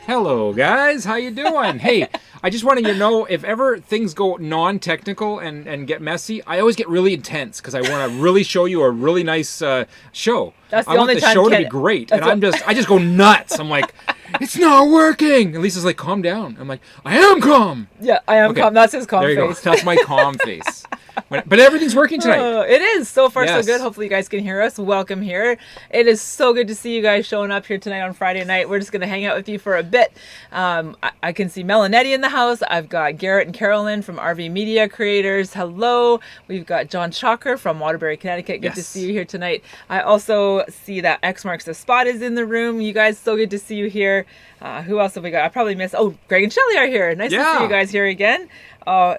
Hello, guys. How you doing? Hey, I just wanted you to know, if ever things go non-technical and get messy, I always get really intense because I want to really show you a really nice show. That's the I want only the time show to Ken- be great, that's and I just go nuts. I'm like, it's not working. And Lisa's like, calm down. I'm like, I am calm. Yeah, I am Okay. calm. That's his calm There you face. go. That's my calm face. But everything's working tonight. It is. So far, Yes. so good. Hopefully you guys can hear us. Welcome here. It is so good to see you guys showing up here tonight on Friday night. We're just going to hang out with you for a bit. I can see Melanetti in the house. I've got Garrett and Carolyn from RV Media Creators. Hello. We've got John Chalker from Waterbury, Connecticut. Good to see you here tonight. I also see that X Marks the Spot is in the room. You guys, so good to see you here. Who else have we got? I probably missed. Oh, Greg and Shelly are here. Nice to see you guys here again.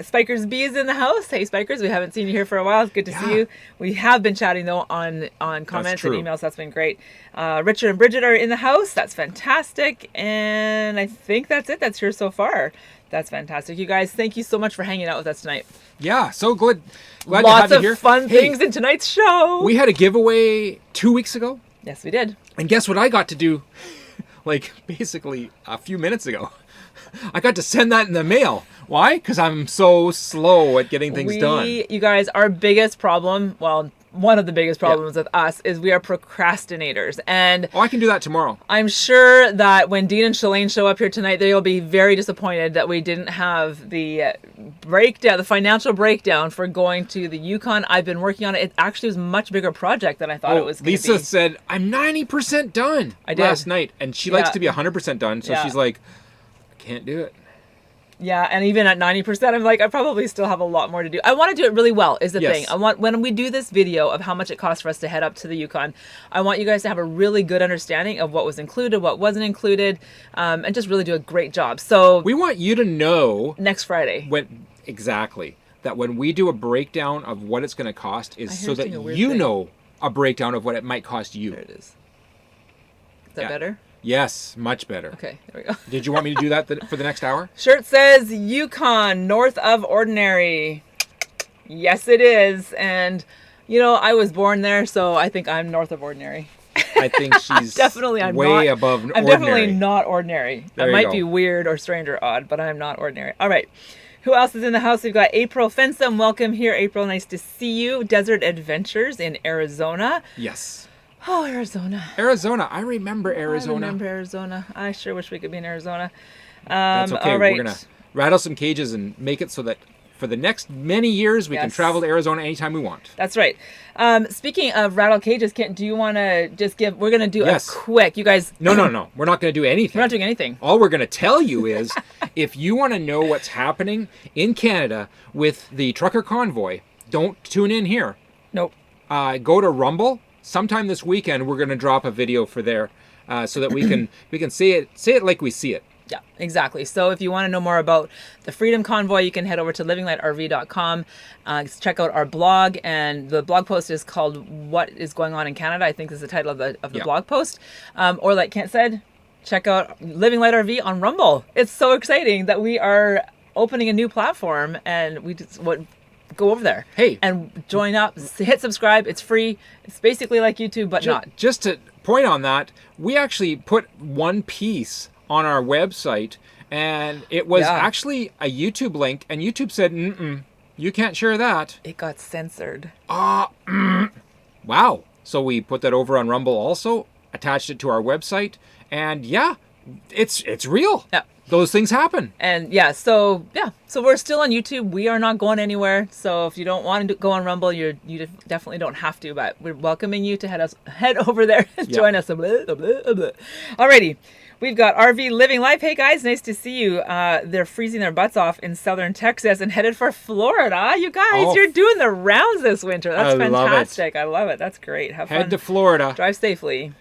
Spikers B is in the house. Hey, Spikers, we haven't seen you here for a while. It's good to see you. We have been chatting, though, on comments and emails. That's been great. Richard and Bridget are in the house. That's fantastic. And I think that's it. That's here so far. That's fantastic. You guys, thank you so much for hanging out with us tonight. Yeah, so glad Lots to have you here. of fun things in tonight's show. We had a giveaway 2 weeks ago. Yes, we did. And guess what I got to do, like, basically a few minutes ago? I got to send that in the mail. Why? Because I'm so slow at getting things done. You guys, our biggest problem, well, one of the biggest problems with us is we are procrastinators. And I can do that tomorrow. I'm sure that when Dean and Shalane show up here tonight, they'll be very disappointed that we didn't have the breakdown, the financial breakdown for going to the Yukon. I've been working on it. It actually was a much bigger project than I thought it was going to be. Lisa said, I'm 90% done last night. And she likes to be 100% done. So she's like, I can't do it. Yeah, and even at 90%, I'm like, I probably still have a lot more to do. I want to do it really well, is the thing. I want, when we do this video of how much it costs for us to head up to the Yukon, I want you guys to have a really good understanding of what was included, what wasn't included, and just really do a great job. So we want you to know next Friday. Exactly. That when we do a breakdown of what it's going to cost is so that you know a breakdown of what it might cost you. There it is. Is that better? Yes, much better. Okay, there we go. Did you want me to do that for the next hour? Shirt says Yukon, north of ordinary. Yes, it is. And, you know, I was born there, so I think I'm north of ordinary. I think she's definitely I'm way not, above ordinary. I'm definitely not ordinary. There I you might go. be weird or strange or odd, but I'm not ordinary. All right. Who else is in the house? We've got April Fensom. Welcome here, April. Nice to see you. Desert Adventures in Arizona. Yes. Oh, Arizona. Arizona. I remember Arizona. I remember Arizona. I sure wish we could be in Arizona. That's okay. All right. We're going to rattle some cages and make it so that for the next many years we can travel to Arizona anytime we want. That's right. Speaking of rattle cages, Kent, do you want to just give... We're going to do a quick... You guys... No. We're not going to do anything. We're not doing anything. All we're going to tell you is if you want to know what's happening in Canada with the trucker convoy, don't tune in here. Nope. Go to Rumble. Sometime this weekend, we're going to drop a video for there so that we can say it like we see it. Yeah, exactly. So if you want to know more about the Freedom Convoy, you can head over to livinglightrv.com. Check out our blog, and the blog post is called "What is Going On in Canada." I think is the title of the blog post. Or like Kent said, check out Living Light RV on Rumble. It's so exciting that we are opening a new platform, and we just go over there. Hey, and join up. Hit subscribe. It's free. It's basically like YouTube, but not. Just to point on that, we actually put one piece on our website, and it was actually a YouTube link, and YouTube said, you can't share that. It got censored. Wow. So we put that over on Rumble also, attached it to our website, and it's real. Yeah. Those things happen. And so we're still on YouTube. We are not going anywhere. So if you don't want to go on Rumble, you definitely don't have to, but we're welcoming you to head over there and join us. Alrighty. We've got RV Living Life. Hey guys, nice to see you. They're freezing their butts off in southern Texas and headed for Florida. You guys, you're doing the rounds this winter. That's fantastic. I love it. That's great. Have fun. Head to Florida. Drive safely.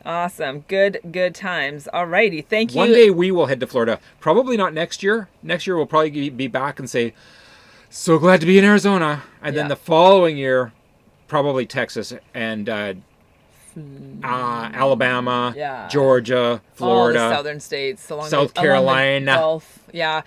Awesome. Good times. Alrighty. Thank you. One day we will head to Florida. Probably not next year. Next year we'll probably be back and say, so glad to be in Arizona. And then the following year, probably Texas and Alabama, Georgia, Florida, all the southern states, along South Carolina. Along the Gulf. Yeah.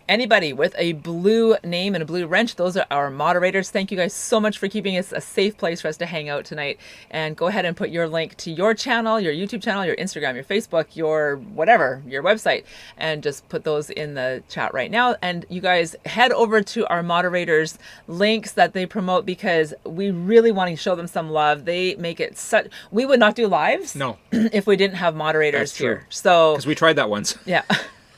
anybody with a blue name and a blue wrench, those are our moderators. Thank you guys so much for keeping us a safe place for us to hang out tonight. And go ahead and put your link to your channel, your YouTube channel, your Instagram, your Facebook, your whatever, your website, and just put those in the chat right now. And you guys head over to our moderators' links that they promote, because we really want to show them some love. They make it such, we would not do lives if we didn't have moderators That's true. here. So, because we tried that once. yeah.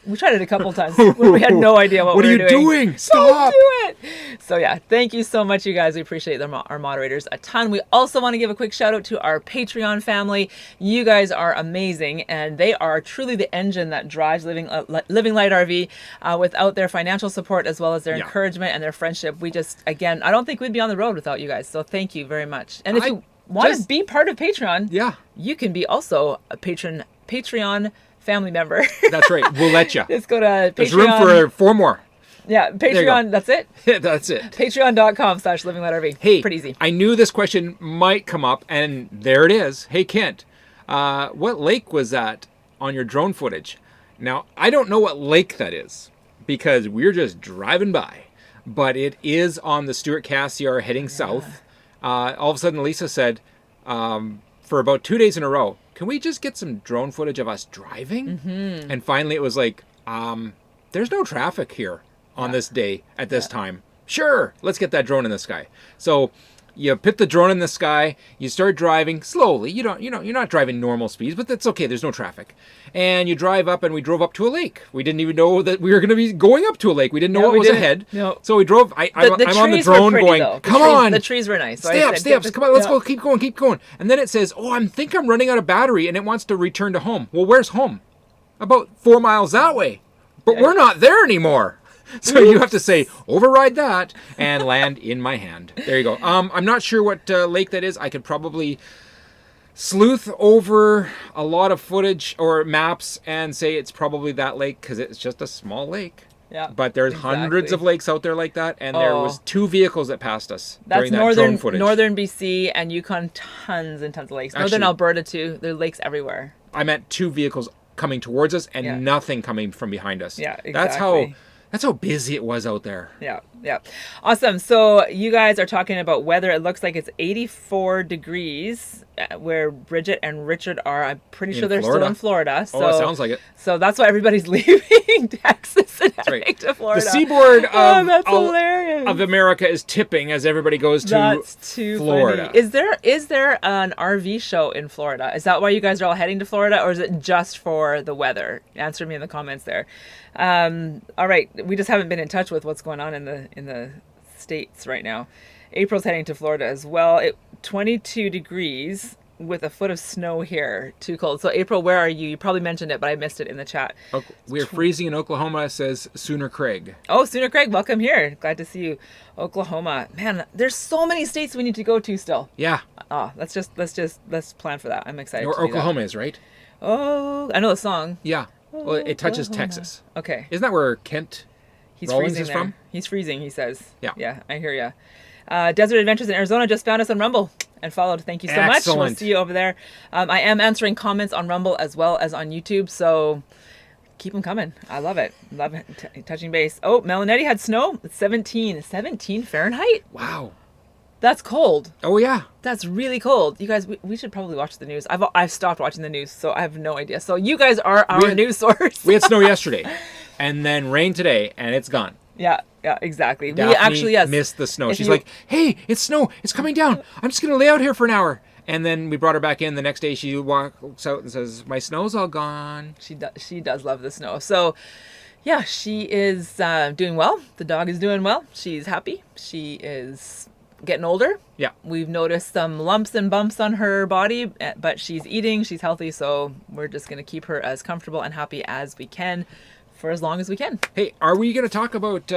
We tried it a couple times when we had no idea what we were doing. What are you doing? Stop! Don't do it! So yeah, thank you so much, you guys. We appreciate our moderators a ton. We also want to give a quick shout out to our Patreon family. You guys are amazing, and they are truly the engine that drives Living Light RV. Without their financial support, as well as their encouragement and their friendship, we just, again, I don't think we'd be on the road without you guys. So thank you very much. And if you want to be part of Patreon, you can be also a Patreon family member. That's right. We'll let you. Just go to Patreon. There's room for 4 more. Yeah, Patreon. That's it. That's it. Patreon.com/LivingLightRV. Hey, pretty easy. I knew this question might come up, and there it is. Hey, Kent, what lake was that on your drone footage? Now, I don't know what lake that is, because we're just driving by, but it is on the Stewart Cassiar heading south. All of a sudden, Lisa said, for about 2 days in a row, can we just get some drone footage of us driving? And finally it was like, there's no traffic here on this day at this time. Sure, let's get that drone in the sky. So you put the drone in the sky, you start driving slowly. You're not driving normal speeds, but that's okay. There's no traffic. And you drive up, and we drove up to a lake. We didn't even know that we were going to be going up to a lake. We didn't know what was ahead. No. So we drove. I'm on the drone going, come on. The trees were nice. So stay up. Come on, let's go. Keep going. And then it says, I think I'm running out of battery, and it wants to return to home. Well, where's home? About 4 miles that way. But we're not there anymore. So you have to say, override that, and land in my hand. There you go. I'm not sure what lake that is. I could probably sleuth over a lot of footage or maps and say it's probably that lake, because it's just a small lake. Yeah. But there's hundreds of lakes out there like that, and there was 2 vehicles that passed us during that drone footage. Northern BC and Yukon, tons and tons of lakes. Northern Alberta too. There are lakes everywhere. I meant 2 vehicles coming towards us and nothing coming from behind us. Yeah, exactly. That's how busy it was out there. Yeah. Awesome. So you guys are talking about weather. It looks like it's 84 degrees where Bridget and Richard are. I'm pretty sure they're still in Florida. So, it sounds like it. So that's why everybody's leaving Texas and heading to Florida. The seaboard of America is tipping as everybody goes to That's too Florida. Funny. Is there an RV show in Florida? Is that why you guys are all heading to Florida, or is it just for the weather? Answer me in the comments there. All right, we just haven't been in touch with what's going on in the States right now. April's heading to Florida as well. 22 degrees with a foot of snow here. Too cold. So April, where are you? You probably mentioned it, but I missed it in the chat. We're freezing in Oklahoma, says Sooner Craig. Oh, Sooner Craig, welcome here. Glad to see you. Oklahoma. Man, there's so many states we need to go to still. Yeah. Oh, let's plan for that. I'm excited. Or Oklahoma is, right? Oh, I know the song. Yeah. Well, it touches Texas. Okay. Isn't that where Kent Rollins is from? He's freezing, he says. Yeah. Yeah, I hear ya. Desert Adventures in Arizona just found us on Rumble and followed. Thank you so much. We'll see you over there. I am answering comments on Rumble as well as on YouTube, so keep them coming. I love it. Love it. Touching base. Oh, Melanetti had snow. It's 17 Fahrenheit. Wow. That's cold. Oh, yeah. That's really cold. You guys, we should probably watch the news. I've stopped watching the news, so I have no idea. So you guys are our news source. We had snow yesterday, and then rain today, and it's gone. Yeah, exactly. Daphne we actually missed the snow. She's like, hey, it's snow. It's coming down. I'm just going to lay out here for an hour. And then we brought her back in. The next day, she walks out and says, my snow's all gone. She does love the snow. So, yeah, she is doing well. The dog is doing well. She's happy. She is getting older. Yeah. We've noticed some lumps and bumps on her body, but she's eating. She's healthy. So we're just going to keep her as comfortable and happy as we can for as long as we can. Hey, are we going to talk about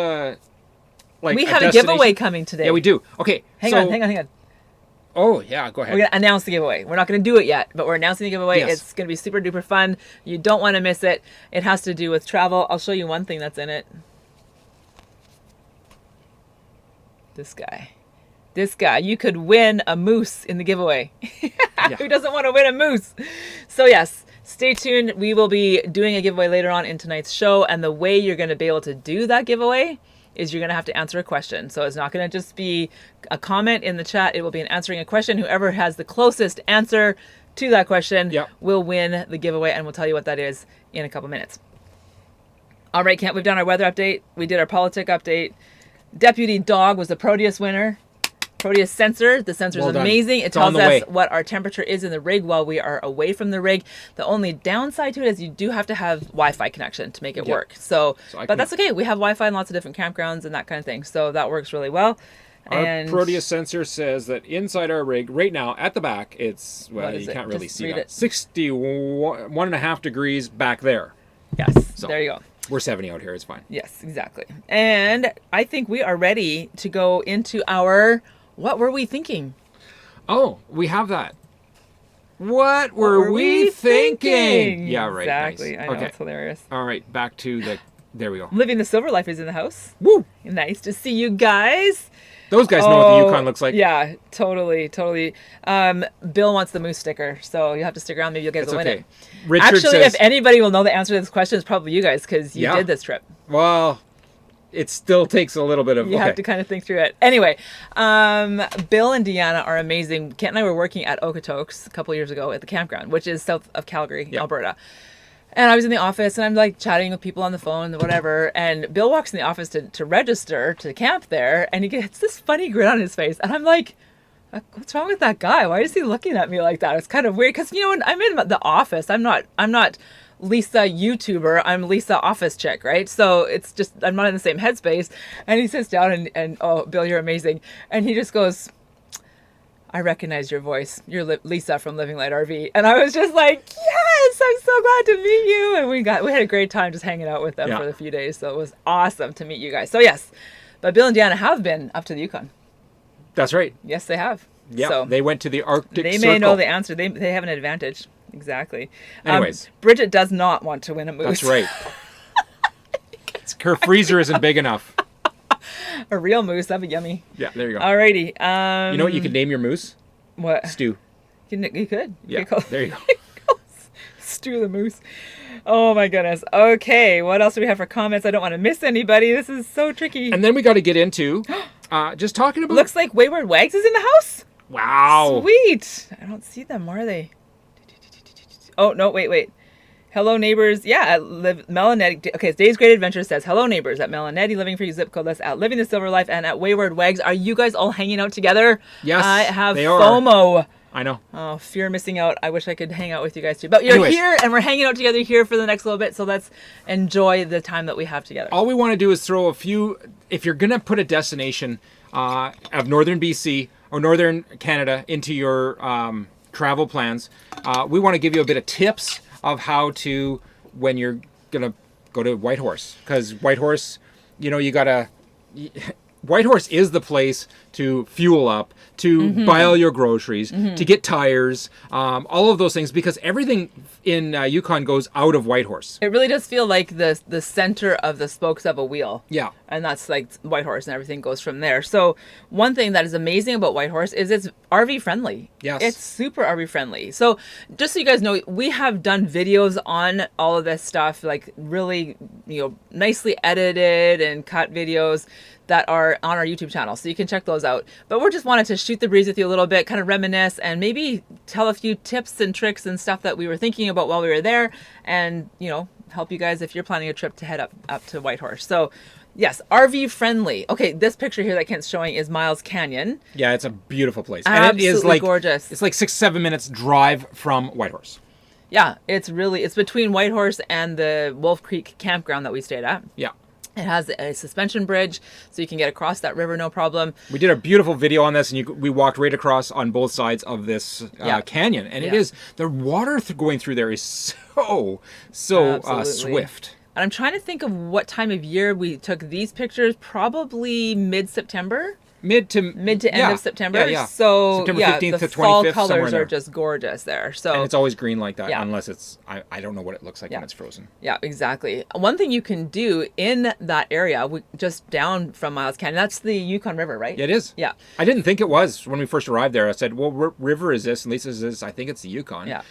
we have a giveaway coming today. Yeah, we do. Okay. Hang on. Oh, yeah, go ahead. We're going to announce the giveaway. We're not going to do it yet, but we're announcing the giveaway. Yes. It's going to be super duper fun. You don't want to miss it. It has to do with travel. I'll show you one thing that's in it. This guy. You could win a moose in the giveaway. Who doesn't want to win a moose? So yes, Stay tuned. We will be doing a giveaway later on in tonight's show. And the way you're going to be able to do that giveaway is you're going to have to answer a question. So it's not going to just be a comment in the chat. It will be an answering a question. Whoever has the closest answer to that question will win the giveaway. And we'll tell you what that is in a couple minutes. All right, Kent, we've done our weather update. We did our politic update. Deputy Dog was the Proteus winner. Proteus sensor. The sensor is amazing. It tells us what our temperature is in the rig while we are away from the rig. The only downside to it is you do have to have Wi-Fi connection to make it work. But that's okay. We have Wi-Fi in lots of different campgrounds and that kind of thing. So that works really well. Our Proteus sensor says that inside our rig, right now, at the back, it's, well, you can't really see that. 61.5 degrees back there. Yes, so there you go. We're 70 out here. It's fine. Yes, exactly. And I think we are ready to go into our... What were we thinking? Oh, we have that. What were we thinking? Yeah, right. Exactly. Nice. I know, it's hilarious. All right, back to the... There we go. Living the Silver Life is in the house. Woo! Nice to see you guys. Those guys know what the Yukon looks like. Yeah, totally. Bill wants the moose sticker, so you have to stick around. Maybe you'll get to win it. Richard Actually, says, if anybody will know the answer to this question, it's probably you guys, because you did this trip. Well, it still takes a little bit of... You have to kind of think through it. Anyway, Bill and Deanna are amazing. Kent and I were working at Okotoks a couple years ago at the campground, which is south of Calgary, Alberta. And I was in the office, and I'm like chatting with people on the phone, whatever. And Bill walks in the office to register to camp there, and he gets this funny grin on his face. And I'm like, what's wrong with that guy? Why is he looking at me like that? It's kind of weird, because when I'm in the office, I'm not Lisa YouTuber, I'm Lisa office chick, right? So it's just, I'm not in the same headspace. And he sits down and oh, Bill, you're amazing. And he just goes, I recognize your voice. You're Lisa from Living Light RV. And I was just like, yes, I'm so glad to meet you. And we had a great time just hanging out with them for the few days. So it was awesome to meet you guys. So yes, but Bill and Deanna have been up to the Yukon. That's right. Yes, they have. Yeah, so they went to the Arctic They Circle. may know the answer. They have an advantage. Exactly. Anyways. Bridget does not want to win a moose. That's right. Her freezer isn't big enough. A real moose, that'd be yummy. Yeah, there you go. Alrighty. You know what you could name your moose? What? Stew. You could. Yeah, there you go. Stew the moose. Oh my goodness. Okay, what else do we have for comments? I don't want to miss anybody. This is so tricky. And then we got to get into just talking about... Looks like Wayward Wags is in the house. Wow. Sweet. I don't see them. Where are they? Oh, no, wait. Hello, neighbors. Yeah, at Melanetti. Okay, Dave's Great Adventure says, hello, neighbors, at Melanetti, Living for You, zip code list, at Living the Silver Life, and at Wayward Wags. Are you guys all hanging out together? Yes, I have they are. FOMO. I know. Oh, fear of missing out. I wish I could hang out with you guys too. But you're here, and we're hanging out together here for the next little bit, so let's enjoy the time that we have together. All we want to do is throw a few... If you're going to put a destination of northern BC or northern Canada into your travel plans, we want to give you a bit of tips of how to... when you're going to go to Whitehorse. Because Whitehorse, you got to... Whitehorse is the place to fuel up, to buy all your groceries, to get tires, all of those things, because everything in Yukon goes out of Whitehorse. It really does feel like the center of the spokes of a wheel. Yeah. And that's like Whitehorse, and everything goes from there. So one thing that is amazing about Whitehorse is it's RV friendly. Yes. It's super RV friendly. So just so you guys know, we have done videos on all of this stuff, like really, nicely edited and cut videos that are on our YouTube channel. So you can check those out. But we're just wanted to shoot the breeze with you a little bit, kind of reminisce, and maybe tell a few tips and tricks and stuff that we were thinking about while we were there, and, help you guys if you're planning a trip to head up to Whitehorse. So yes, RV friendly. Okay, this picture here that Kent's showing is Miles Canyon. Yeah, it's a beautiful place. Absolutely, and it is like gorgeous. It's like 6-7 minutes drive from Whitehorse. Yeah, it's between Whitehorse and the Wolf Creek campground that we stayed at. Yeah. It has a suspension bridge, so you can get across that river no problem. We did a beautiful video on this, and we walked right across on both sides of this canyon. And it is, the water going through there is so swift. And I'm trying to think of what time of year we took these pictures, probably mid-September. Mid to end of September. Yeah. So September 15th the to 25th, fall colors there. are just gorgeous there. So and it's always green like that, unless it's I don't know what it looks like when it's frozen. Yeah, exactly. One thing you can do in that area, just down from Miles Canyon, that's the Yukon River, right? It is. Yeah. I didn't think it was when we first arrived there. I said, "Well, what river is this?" And Lisa says, "I think it's the Yukon." Yeah.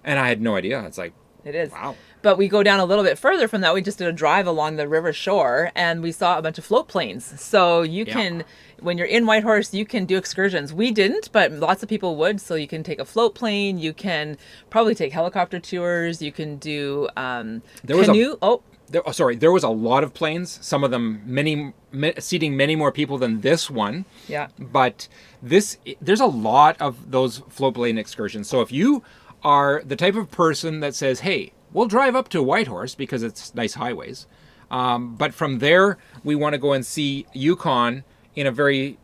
And I had no idea. It's like, It is. wow. But we go down a little bit further from that. We just did a drive along the river shore, and we saw a bunch of float planes. So you can, when you're in Whitehorse, you can do excursions. We didn't, but lots of people would. So you can take a float plane. You can probably take helicopter tours. You can do canoe. There was a lot of planes. Some of them seating many more people than this one. Yeah. But there's a lot of those float plane excursions. So if you are the type of person that says, hey, we'll drive up to Whitehorse because it's nice highways. But from there, we want to go and see Yukon in a very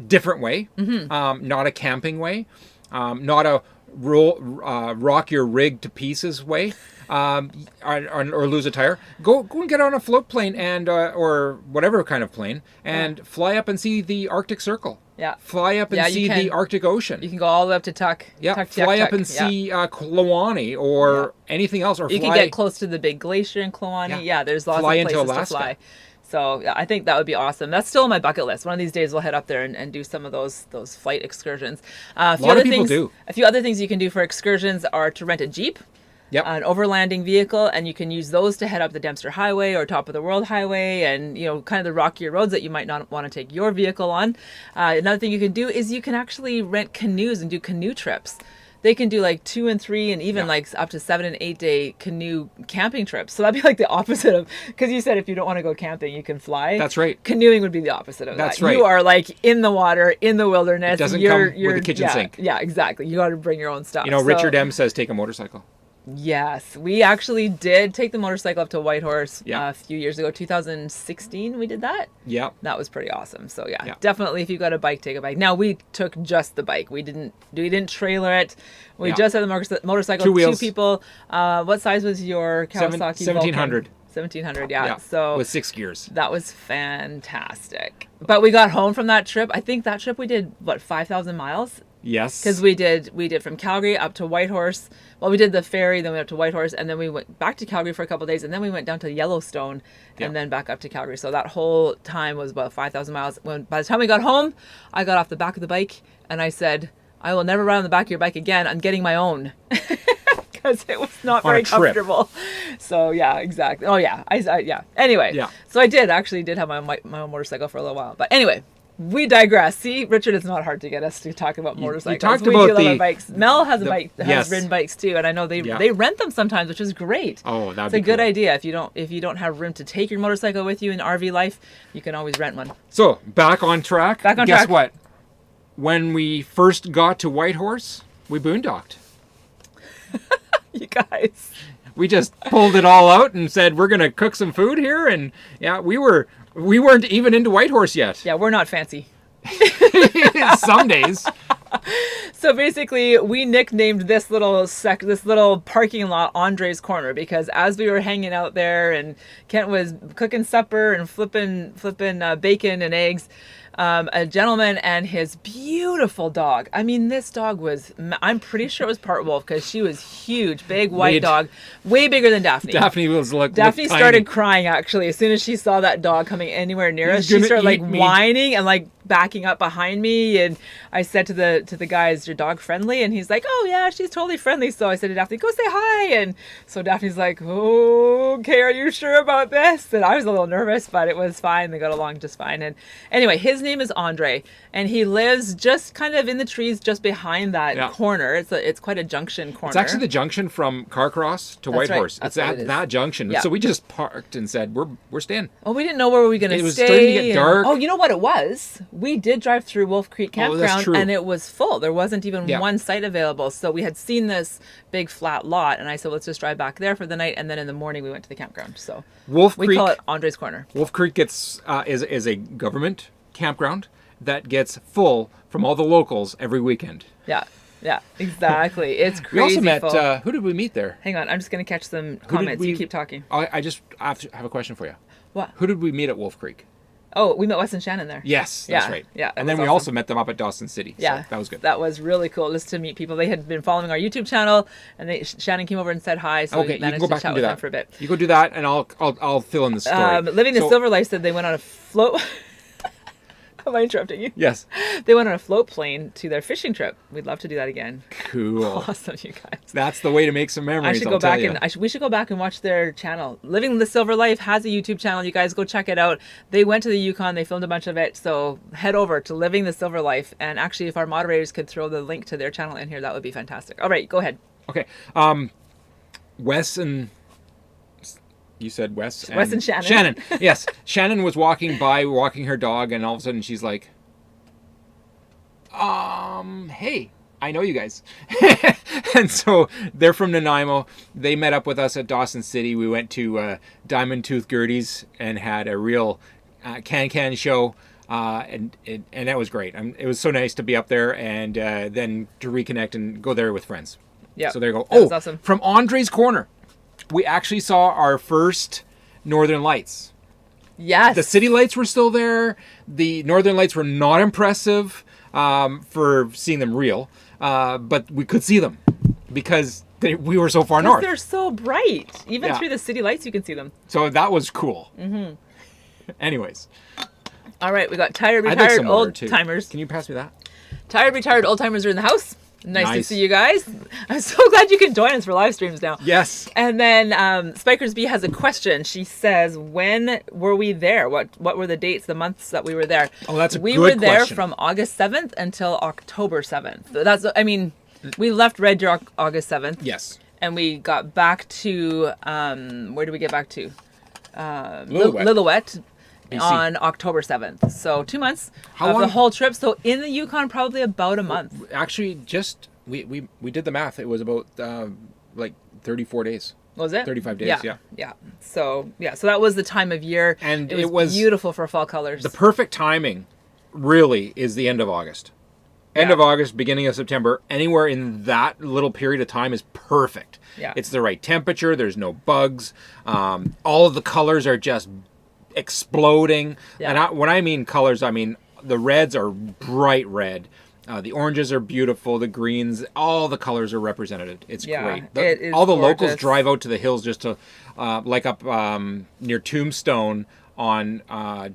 different way, not a camping way, not a rock your rig to pieces way, or lose a tire. Go and get on a float plane and or whatever kind of plane and fly up and see the Arctic Circle. Yeah. Fly up and see the Arctic Ocean. You can go all the way up to Tuk. Yeah. Fly up and see Kluane or anything else. Or you can get close to the big glacier in Kluane. Yeah, there's lots of places to fly. So I think that would be awesome. That's still on my bucket list. One of these days we'll head up there and do some of those flight excursions. A lot of people do. A few other things you can do for excursions are to rent a Jeep. Yep. An overlanding vehicle, and you can use those to head up the Dempster Highway or Top of the World Highway, and kind of the rockier roads that you might not want to take your vehicle on. Another thing you can do is you can actually rent canoes and do canoe trips. They can do like 2 and 3 and even like up to 7 and 8 day canoe camping trips. So that'd be like the opposite of, because you said if you don't want to go camping, you can fly. That's right. Canoeing would be the opposite of That's that. right. You are like in the water, in the wilderness. It doesn't come with a kitchen sink. Yeah, exactly. You got to bring your own stuff. Richard M says take a motorcycle. Yes, we actually did take the motorcycle up to Whitehorse a few years ago. 2016 we did that. Yeah. That was pretty awesome. So definitely if you got a bike, take a bike. Now we took just the bike. We didn't trailer it. We just had the motorcycle, 2 wheels. 2 people. What size was your Kawasaki? 1700. 1700, yeah. So with 6 gears. That was fantastic. But we got home from that trip. I think that trip we did 5,000 miles. Yes. Because we did from Calgary up to Whitehorse. Well, we did the ferry, then we went up to Whitehorse, and then we went back to Calgary for a couple of days, and then we went down to Yellowstone, and then back up to Calgary. So that whole time was about 5,000 miles. By the time we got home, I got off the back of the bike, and I said, I will never ride on the back of your bike again. I'm getting my own. Because it was not very comfortable. So yeah, exactly. Oh yeah, yeah. Anyway, so I did have my own motorcycle for a little while. But anyway, we digress. See, Richard, it's not hard to get us to talk about motorcycles. You talked about do love bikes. Mel has a bike, has ridden bikes too, and I know they rent them sometimes, which is great. Oh, that's a good idea. If you don't have room to take your motorcycle with you in RV life, you can always rent one. So back on track. Guess what? When we first got to Whitehorse, we boondocked. You guys. We just pulled it all out and said we're gonna cook some food here, and we weren't even into Whitehorse yet. Yeah, we're not fancy. Some days. So basically, we nicknamed this little parking lot Andre's Corner, because as we were hanging out there and Kent was cooking supper and flipping bacon and eggs, a gentleman and his beautiful dog. I mean, this dog I'm pretty sure it was part wolf, because she was huge, big white dog, way bigger than Daphne. Daphne started crying actually as soon as she saw that dog coming anywhere near us. She started whining and backing up behind me, and I said to the guy, "Is your dog friendly?" And he's like, "Oh yeah, she's totally friendly." So I said to Daphne, "Go say hi." And so Daphne's like, "Okay, are you sure about this?" And I was a little nervous, but it was fine. They got along just fine. And anyway, his name is Andre, and he lives just kind of in the trees just behind that corner. It's quite a junction corner. It's actually the junction from Carcross to Whitehorse. It's at that junction. Yeah. So we just parked and said we're staying. Oh, we didn't know where we were going to stay. It was starting to get dark. Oh, you know what it was? We did drive through Wolf Creek Campground, and it was full. There wasn't even one site available. So we had seen this big flat lot, and I said, let's just drive back there for the night, and then in the morning we went to the campground. So we call it Andre's Corner. Wolf Creek is a government campground that gets full from all the locals every weekend. Yeah, exactly. It's crazy. We also met, who did we meet there? Hang on, I'm just going to catch some comments. You keep talking. I have a question for you. What? Who did we meet at Wolf Creek? Oh, we met Wes and Shannon there. Yes, that's right. Yeah, and then we also met them up at Dawson City. Yeah, so that was good. That was really cool, just to meet people. They had been following our YouTube channel, and Shannon came over and said hi. So we managed to chat with them for a bit. You go do that, and I'll fill in the story. Living the Silver Life said they went on a float. Am I interrupting you? Yes. They went on a float plane to their fishing trip. We'd love to do that again. Cool. Awesome, you guys. That's the way to make some memories. I should go back and we should go back and watch their channel. Living the Silver Life has a YouTube channel. You guys go check it out. They went to the Yukon. They filmed a bunch of it. So head over to Living the Silver Life. And actually, if our moderators could throw the link to their channel in here, that would be fantastic. All right, go ahead. Okay. Wes and... You said Wes and Shannon. Shannon, yes. Shannon was walking her dog, and all of a sudden she's like, hey, I know you guys. And so they're from Nanaimo. They met up with us at Dawson City. We went to Diamond Tooth Gertie's and had a real can show. And that was great. It was so nice to be up there and then to reconnect and go there with friends. Yeah. So there you go. That was awesome. From Andre's Corner, we actually saw our first Northern Lights. Yes. The city lights were still there. The Northern Lights were not impressive for seeing them real, but we could see them because we were so far north. They're so bright. Even through the city lights, you can see them. So that was cool. Mm-hmm. Anyways. All right, we got tired, retired old timers. Can you pass me that? Tired, retired old timers are in the house. Nice to see you guys. I'm so glad you can join us for live streams now. Yes. And then Spikers B has a question. She says, when were we there? What were the dates, the months that we were there? Oh, that's a good question. We were there question. from August 7th until October 7th. We left Red Deer August 7th. Yes. And we got back to, where did we get back to? Lillooet. BC. On October 7th. So 2 months How of long? the whole trip. So in the Yukon, probably about a month. Actually, we did the math. It was about like 34 days. Was it? 35 days, yeah. Yeah. So that was the time of year. And it was beautiful for fall colors. The perfect timing really is the end of August. End of August, beginning of September, anywhere in that little period of time is perfect. Yeah. It's the right temperature. There's no bugs. All of the colors are just exploding. Yeah. And when I mean colors, I mean the reds are bright red. The oranges are beautiful. The greens, all the colors are represented. It's great. All the locals drive out to the hills just to, like up near Tombstone on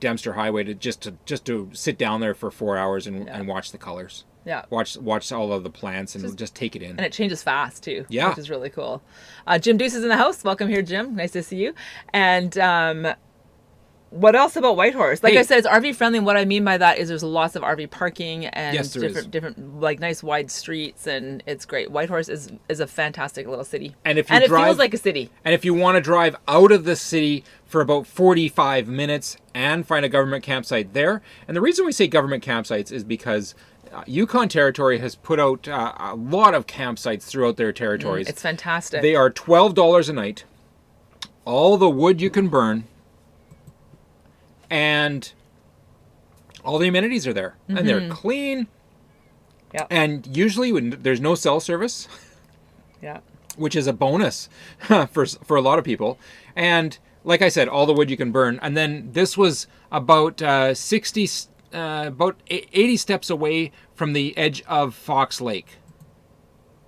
Dempster Highway, to just to sit down there for 4 hours and watch the colors. Yeah. Watch all of the plants and just take it in. And it changes fast too. Yeah. Which is really cool. Jim Deuce is in the house. Welcome here, Jim. Nice to see you. And what else about Whitehorse? Like I said, it's RV friendly. And what I mean by that is there's lots of RV parking and different like nice wide streets, and it's great. Whitehorse is a fantastic little city. And it feels like a city. And if you want to drive out of the city for about 45 minutes and find a government campsite there, and the reason we say government campsites is because Yukon Territory has put out a lot of campsites throughout their territories. It's fantastic. They are $12 a night. All the wood you can burn. And all the amenities are there. Mm-hmm. And they're clean. Yeah. And usually when there's no cell service. Yeah. Which is a bonus for a lot of people. And like I said, all the wood you can burn. And then this was about 80 steps away from the edge of Fox Lake.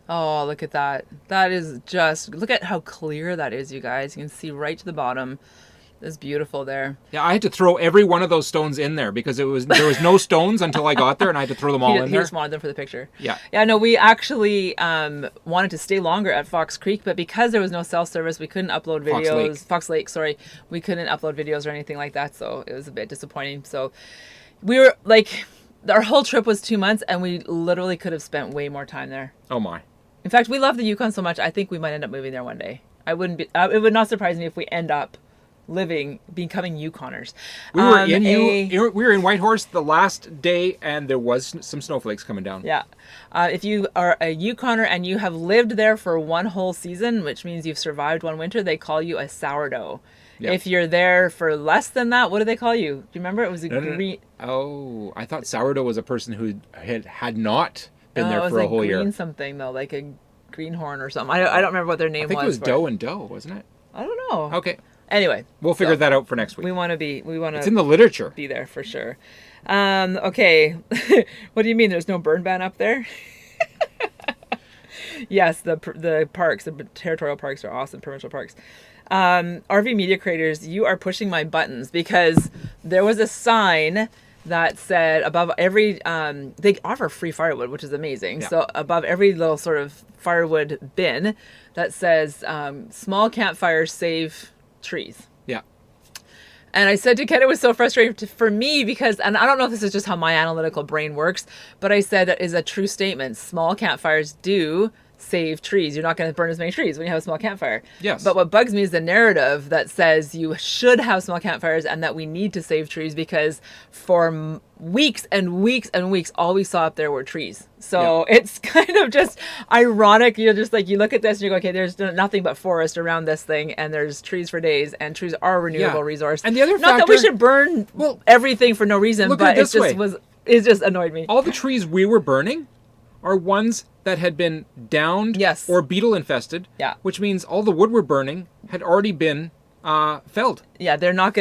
Oh, look at that. That is look at how clear that is, you guys. You can see right to the bottom. It's beautiful there. Yeah, I had to throw every one of those stones in there because there was no stones until I got there, and I had to throw them all in there. He just wanted them for the picture. Yeah. Yeah, no, we actually wanted to stay longer at Fox Creek, but because there was no cell service, we couldn't upload videos. Fox Lake, sorry. We couldn't upload videos or anything like that, so it was a bit disappointing. So we were like, our whole trip was 2 months, and we literally could have spent way more time there. Oh my. In fact, we love the Yukon so much, I think we might end up moving there one day. It would not surprise me if we end up becoming Yukoners. We were in Whitehorse the last day, and there was some snowflakes coming down. Yeah. If you are a Yukoner and you have lived there for one whole season, which means you've survived one winter, they call you a sourdough. Yep. If you're there for less than that, what do they call you? Do you remember? It was green. Oh, I thought sourdough was a person who had not been there for a whole year. It was green something though, like a greenhorn or something. I don't remember what their name was. I think it was doe and doe, wasn't it? I don't know. Okay. Anyway, we'll figure that out for next week. We want to. It's in the literature. Be there for sure. Okay. What do you mean? There's no burn ban up there? Yes, the parks, the territorial parks are awesome. Provincial parks. RV media creators, you are pushing my buttons because there was a sign that said above every, they offer free firewood, which is amazing. Yeah. So above every little sort of firewood bin that says small campfires save trees. Yeah. And I said to Ken, it was so frustrating for me because, and I don't know if this is just how my analytical brain works, but I said that is a true statement. Small campfires do save trees. You're not going to burn as many trees when you have a small campfire. Yes. But what bugs me is the narrative that says you should have small campfires and that we need to save trees because for weeks and weeks and weeks, all we saw up there were trees. So it's kind of just ironic. You're just like, you look at this and you go, okay, there's nothing but forest around this thing and there's trees for days and trees are a renewable resource. And the other not that we should burn everything for no reason, but it just annoyed me. All the trees we were burning are ones that had been downed or beetle infested. Yeah. Which means all the wood we're burning had already been felled. Yeah, they're not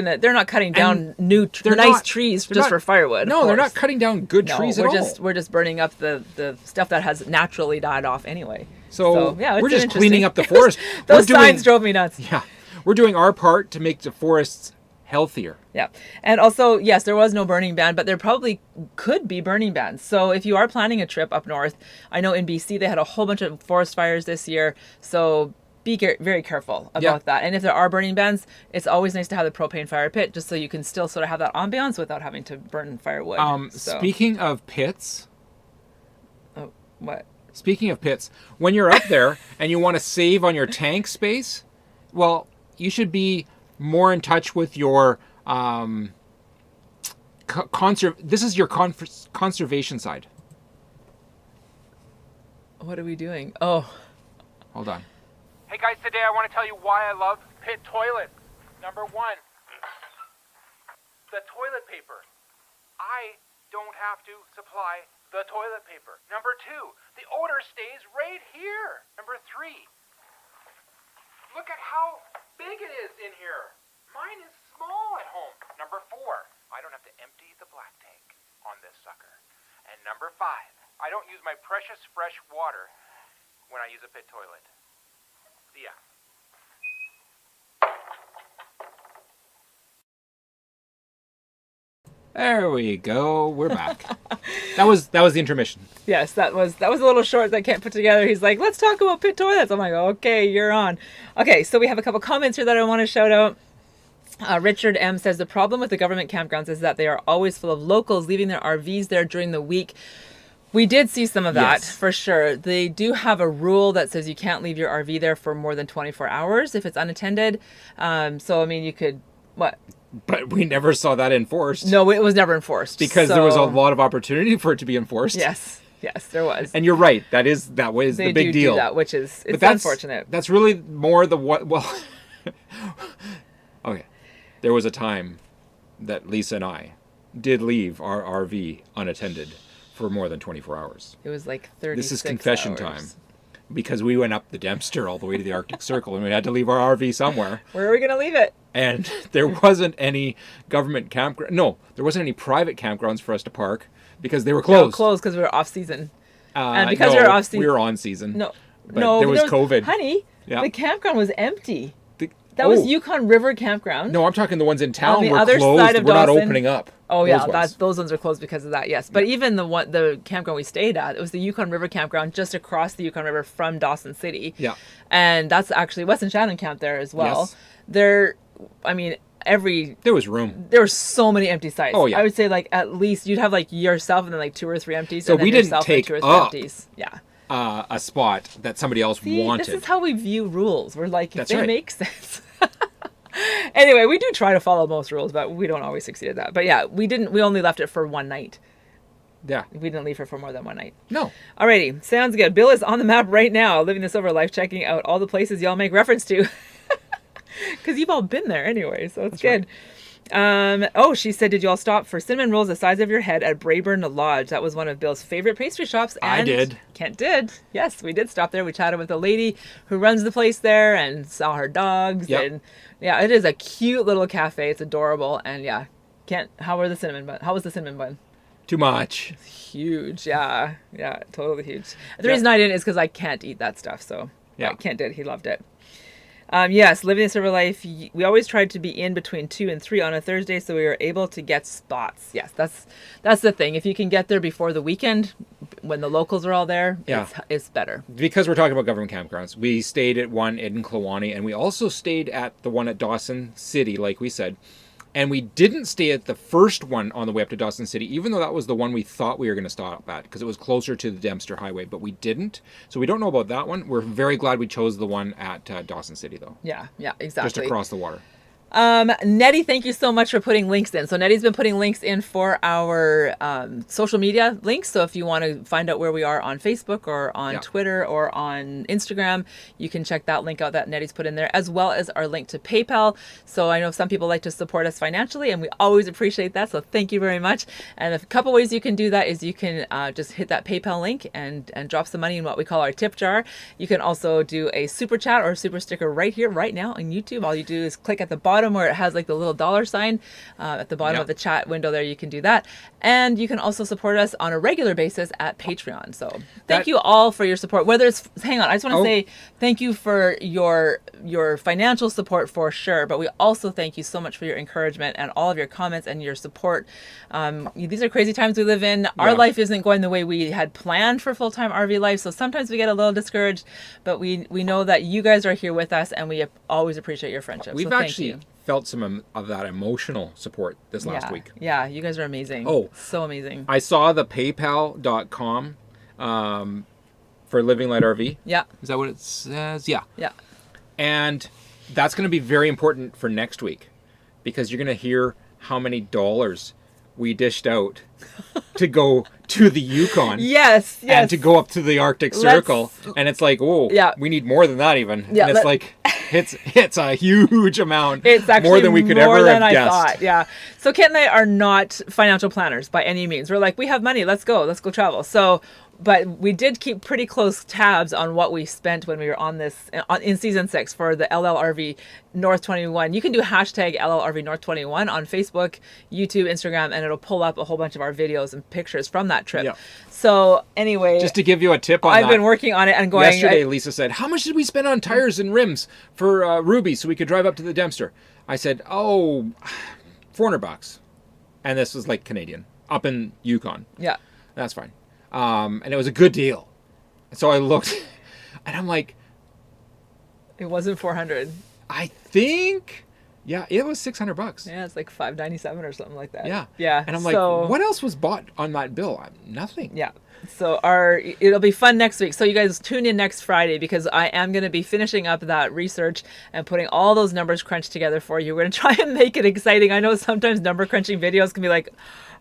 cutting down nice trees just for firewood. No, they're not cutting down good trees at all. We're just burning up the stuff that has naturally died off anyway. So yeah, we're just cleaning up the forest. Those signs drove me nuts. Yeah. We're doing our part to make the forests healthier. Yeah. And also, yes, there was no burning ban, but there probably could be burning bans. So if you are planning a trip up north, I know in BC they had a whole bunch of forest fires this year. So be very careful about that. And if there are burning bans, it's always nice to have the propane fire pit just so you can still sort of have that ambiance without having to burn firewood. Speaking of pits. Oh, what? Speaking of pits, when you're up there and you want to save on your tank space, well, you should be more in touch with your this is your conservation side. What are we doing? Oh. Hold on. Hey guys, today I want to tell you why I love pit toilets. Number one, the toilet paper. I don't have to supply the toilet paper. Number two, the odor stays right here. Number three, look at how big it is in here. Mine is small at home. Number four, I don't have to empty the black tank on this sucker. And number five, I don't use my precious fresh water when I use a pit toilet. See ya. There we go. We're back. That was the intermission. Yes, that was a little short that Kent put together. He's like, let's talk about pit toilets. I'm like, okay, you're on. Okay, so we have a couple comments here that I want to shout out. Richard M says the problem with the government campgrounds is that they are always full of locals leaving their RVs there during the week. We did see some of that for sure. They do have a rule that says you can't leave your RV there for more than 24 hours if it's unattended. So, I mean, you could, what? But we never saw that enforced. No, it was never enforced. Because there was a lot of opportunity for it to be enforced. Yes, there was. And you're right. That was the big deal. Do that, which is unfortunate. That's really more well, okay. There was a time that Lisa and I did leave our RV unattended for more than 24 hours. It was like 36 This is confession time. Because we went up the Dempster all the way to the Arctic Circle and we had to leave our RV somewhere. Where are we going to leave it? And there wasn't any government campground. No, there wasn't any private campgrounds for us to park because they were closed. They were closed because we were off season. And because we were off season. We were on season. No, there was COVID. Honey, the campground was empty. That was Yukon River Campground. No, I'm talking the ones in town were other closed. Side of we're Dawson. Not opening up. Oh yeah, those ones are closed because of that. Yes, but even the campground we stayed at, it was the Yukon River Campground just across the Yukon River from Dawson City. Yeah, and that's actually Weston Shannon camped there as well. Yes. There was room. There were so many empty sites. Oh yeah, I would say like at least you'd have like yourself and then like 2 or 3 empties. So and then we didn't take two or three empties. Yeah. A spot that somebody else wanted. This is how we view rules. We're like, That's they right. make sense. Anyway, we do try to follow most rules, but we don't always succeed at that. But yeah, we only left it for one night. Yeah. We didn't leave it for more than one night. No. Alrighty, sounds good. Bill is on the map right now, living this over life, checking out all the places y'all make reference to. Because you've all been there anyway, so it's good. Right. She said, did you all stop for cinnamon rolls the size of your head at Brayburn Lodge? That was one of Bill's favorite pastry shops. And I did. Kent did. Yes, we did stop there. We chatted with the lady who runs the place there and saw her dogs. Yep. And yeah, it is a cute little cafe. It's adorable. And yeah, Kent, how was the cinnamon bun? Too much. Huge. Yeah, totally huge. The reason I didn't is because I can't eat that stuff. So yeah, Kent did. He loved it. Yes, living the silver life. We always tried to be in between 2 and 3 on a Thursday, so we were able to get spots. Yes, that's the thing. If you can get there before the weekend, when the locals are all there, it's better. Because we're talking about government campgrounds, we stayed at one in Kluane, and we also stayed at the one at Dawson City, like we said. And we didn't stay at the first one on the way up to Dawson City, even though that was the one we thought we were going to stop at, because it was closer to the Dempster Highway, but we didn't. So we don't know about that one. We're very glad we chose the one at Dawson City, though. Yeah, exactly. Just across the water. Nettie, thank you so much for putting links in. So Nettie's been putting links in for our social media links. So if you want to find out where we are on Facebook or on Twitter or on Instagram, you can check that link out that Nettie's put in there, as well as our link to PayPal. So I know some people like to support us financially, and we always appreciate that. So thank you very much. And a couple ways you can do that is you can just hit that PayPal link and drop some money in what we call our tip jar. You can also do a super chat or a super sticker right here, right now on YouTube. All you do is click at the bottom where it has like the little dollar sign at the bottom of the chat window there. You can do that, and you can also support us on a regular basis at Patreon. So thank you all for your support. Whether it's I just want to say thank you for your financial support for sure, but we also thank you so much for your encouragement and all of your comments and your support. These are crazy times we live in. Our life isn't going the way we had planned for full-time RV life, so sometimes we get a little discouraged, but we know that you guys are here with us, and we always appreciate your friendship. We've so actually felt some of that emotional support this last week. Yeah, you guys are amazing. Oh, so amazing. I saw the paypal.com for Living Light RV. Yeah. Is that what it says? Yeah. Yeah. And that's going to be very important for next week, because you're going to hear how many dollars we dished out to go to the Yukon. Yes. And to go up to the Arctic Circle. And it's like, we need more than that even. Yeah, and it's like, it's a huge amount. It's actually more than we could ever have guessed. Thought. Yeah. So Kent and I are not financial planners by any means. We're like, we have money. Let's go travel. So, but we did keep pretty close tabs on what we spent when we were on this in season 6 for the LLRV North 21. You can do hashtag LLRV North 21 on Facebook, YouTube, Instagram, and it'll pull up a whole bunch of our videos and pictures from that trip. Yeah. So anyway, just to give you a tip on I've been working on it and going. Yesterday, Lisa said, "How much did we spend on tires and rims for Ruby so we could drive up to the Dempster?" I said, $400. And this was like Canadian, up in Yukon. Yeah. That's fine. And it was a good deal. So I looked, and I'm like, it wasn't 400. I think, it was $600. Yeah, it's like $597 or something like that. Yeah. Yeah. And I'm like, what else was bought on that bill? Nothing. Yeah. So it'll be fun next week. So you guys tune in next Friday, because I am going to be finishing up that research and putting all those numbers crunched together for you. We're going to try and make it exciting. I know sometimes number crunching videos can be like,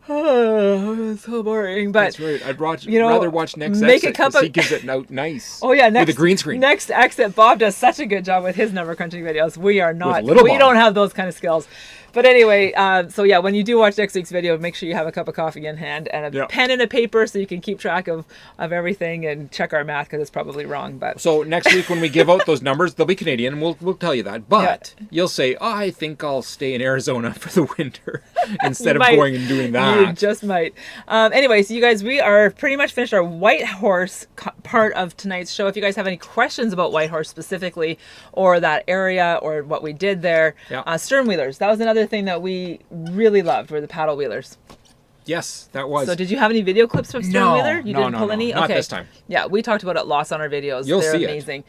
oh, it's so boring. But that's right. I'd rather watch Next make Exit, a cup of, he gives it out nice. Oh yeah, with a green screen. Next Exit. Bob does such a good job with his number crunching videos. We are not. We don't have those kind of skills. But anyway, so yeah, when you do watch next week's video, make sure you have a cup of coffee in hand and a pen and a paper so you can keep track of everything and check our math, because it's probably wrong. But so next week when we give out those numbers, they'll be Canadian, and we'll tell you that. But you'll say, I think I'll stay in Arizona for the winter instead of going and doing that. You just might. Anyway, so you guys, we are pretty much finished our Whitehorse part of tonight's show. If you guys have any questions about Whitehorse specifically, or that area, or what we did there, stern wheelers. That was another thing that we really loved, were the paddle wheelers. Yes, that was. So did you have any video clips from stern wheeler? You didn't pull any? Not this time. Yeah, we talked about it lots on our videos. You'll They're see amazing. it.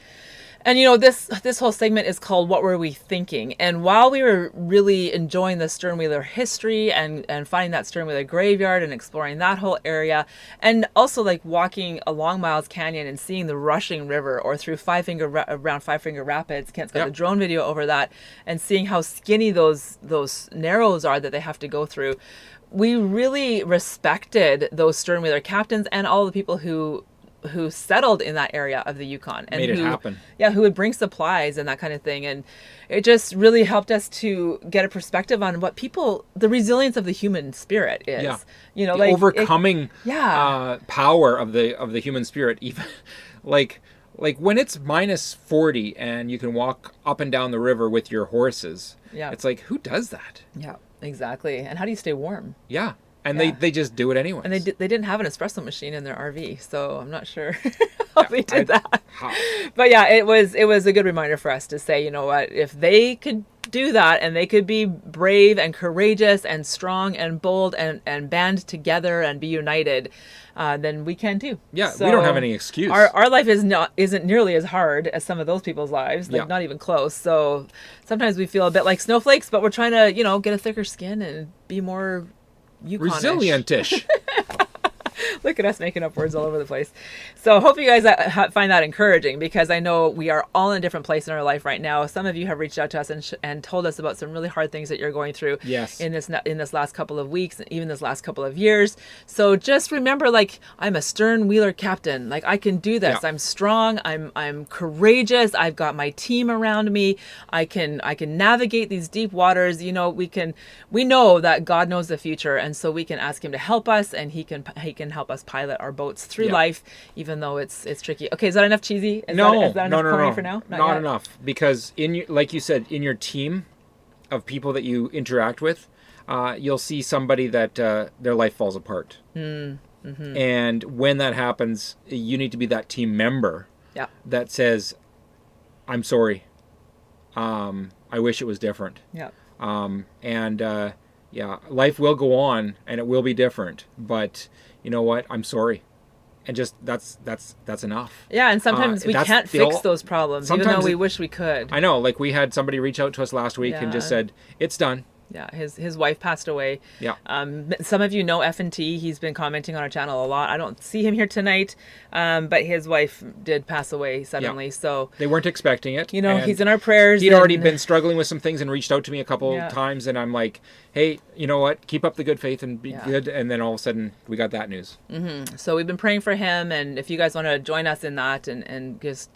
And you know, this whole segment is called What Were We Thinking? And while we were really enjoying the stern wheeler history and finding that stern wheeler graveyard and exploring that whole area, and also like walking along Miles Canyon and seeing the rushing river, or through around Five Finger Rapids, Kent's got a drone video over that, and seeing how skinny those narrows are that they have to go through, we really respected those stern wheeler captains and all the people who settled in that area of the Yukon and made it happen. Yeah, who would bring supplies and that kind of thing. And it just really helped us to get a perspective on what the resilience of the human spirit is. Yeah. You know, the overcoming power of the human spirit, even like when it's minus 40 and you can walk up and down the river with your horses. Yeah. It's like, who does that? Yeah, exactly. And how do you stay warm? Yeah. And Yeah. they just do it anyway. And they didn't have an espresso machine in their RV, so I'm not sure how they did that. But yeah, it was a good reminder for us to say, you know what, if they could do that and they could be brave and courageous and strong and bold and band together and be united, then we can too. Yeah, So we don't have any excuse. Our life isn't nearly as hard as some of those people's lives, like Yeah. not even close. So sometimes we feel a bit like snowflakes, but we're trying to, get a thicker skin and be more Yukon-ish. Resilient-ish. Look at us making up words all over the place. So hope you guys find that encouraging, because I know we are all in a different place in our life right now. Some of you have reached out to us and told us about some really hard things that you're going through Yes. in this last couple of weeks, and even this last couple of years. So just remember, like, I'm a stern wheeler captain. Like, I can do this. Yeah. I'm strong. I'm courageous. I've got my team around me. I can navigate these deep waters. We know that God knows the future, and so we can ask him to help us, and he can help us pilot our boats through Yeah. life, even though it's tricky. Okay, is that enough cheesy? Is No, that enough corny no. for now? Not yet? enough. Because like you said, in your team of people that you interact with, you'll see somebody that their life falls apart. Mm-hmm. And when that happens, you need to be that team member Yeah. that says, I'm sorry. I wish it was different. Yeah. Yeah, life will go on and it will be different. But you know what? I'm sorry. And just that's enough. Yeah, and sometimes we that's can't the fix all- those problems, even though sometimes we wish we could. I know, like we had somebody reach out to us last week and just Yeah. said, it's done. Yeah, his wife passed away. Yeah. Some of you know F&T. He's been commenting on our channel a lot. I don't see him here tonight, but his wife did pass away suddenly. Yeah. So, They weren't expecting it. and he's in our prayers. He'd already and- been struggling with some things and reached out to me a couple Yeah. times. And I'm like, hey, you know what? Keep up the good faith and be Yeah. good. And then all of a sudden, we got that news. So we've been praying for him, and if you guys want to join us in that and just,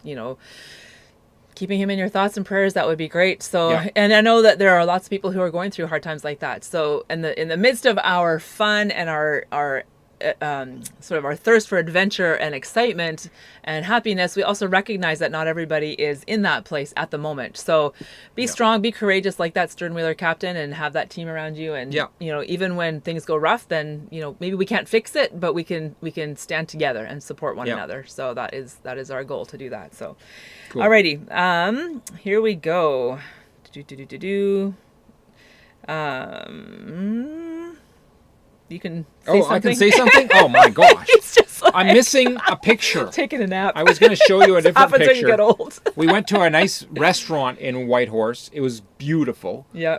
keeping him in your thoughts and prayers, that would be great. So, Yeah. and I know that there are lots of people who are going through hard times like that. So in the midst of our fun and our sort of our thirst for adventure and excitement and happiness, we also recognize that not everybody is in that place at the moment. So be strong, be courageous like that stern wheeler captain, and have that team around you. And Yeah. even when things go rough, then maybe we can't fix it, but we can stand together and support one Yeah. another. So that is our goal, to do that. So Cool. alrighty, here we go. You can say something. I can say something? Oh my gosh. It's just like I'm missing a picture. taking a nap. I was going to show you a different Happens when you picture. get old. We went to a nice restaurant in Whitehorse. It was beautiful. Yeah.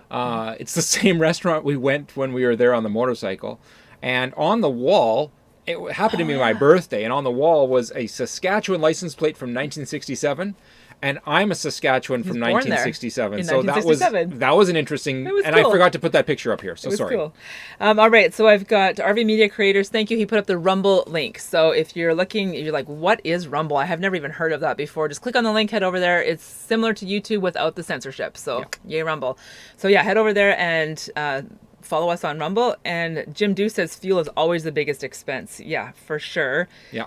It's the same restaurant we went when we were there on the motorcycle. And on the wall, it happened to be my birthday, and on the wall was a Saskatchewan license plate from 1967. And I'm a Saskatchewan from born there 1967. in So 1967. that was an interesting, It was and cool. I forgot to put that picture up here. So It was sorry. cool. All right, so I've got RV Media Creators. Thank you. He put up the Rumble link. So if you're looking, you're like, what is Rumble? I have never even heard of that before. Just click on the link, head over there. It's similar to YouTube without the censorship. So yay, Rumble. So yeah, head over there and follow us on Rumble. And Jim Dew says fuel is always the biggest expense. Yeah, for sure. Yeah.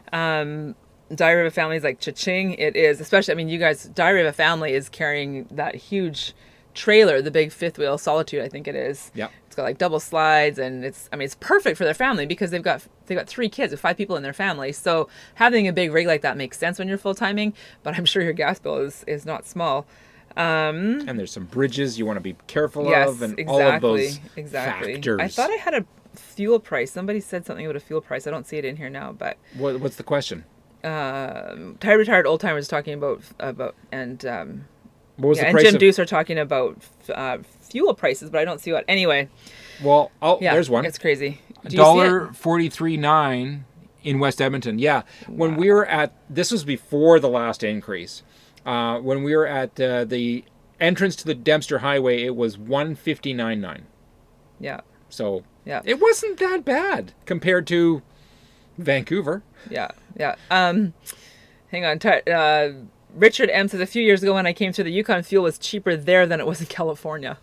Diary of a Family is like cha-ching. It is, especially, I mean, you guys, Diary of a Family is carrying that huge trailer, the big fifth wheel Solitude, I think it is. Yeah. It's got like double slides, and it's perfect for their family because they've got 3 kids with 5 people in their family. So having a big rig like that makes sense when you're full timing, but I'm sure your gas bill is not small. And there's some bridges you want to be careful Yes, of, and exactly. all of those Exactly. factors. I thought I had a fuel price. Somebody said something about a fuel price. I don't see it in here now, but What's the question? retired old timers talking about and What was the and price Jim of? Deuce are talking about fuel prices, but I don't see what. Anyway, Well, yeah, there's one. It's crazy. Do you see it? $1.43.9 in West Edmonton. Yeah, when we were at, this was before the last increase. When we were at the entrance to the Dempster Highway, it was $1.59.9. Yeah, So yeah, it wasn't that bad compared to Vancouver. yeah. Hang on. Richard M says a few years ago when I came through the Yukon, fuel was cheaper there than it was in California.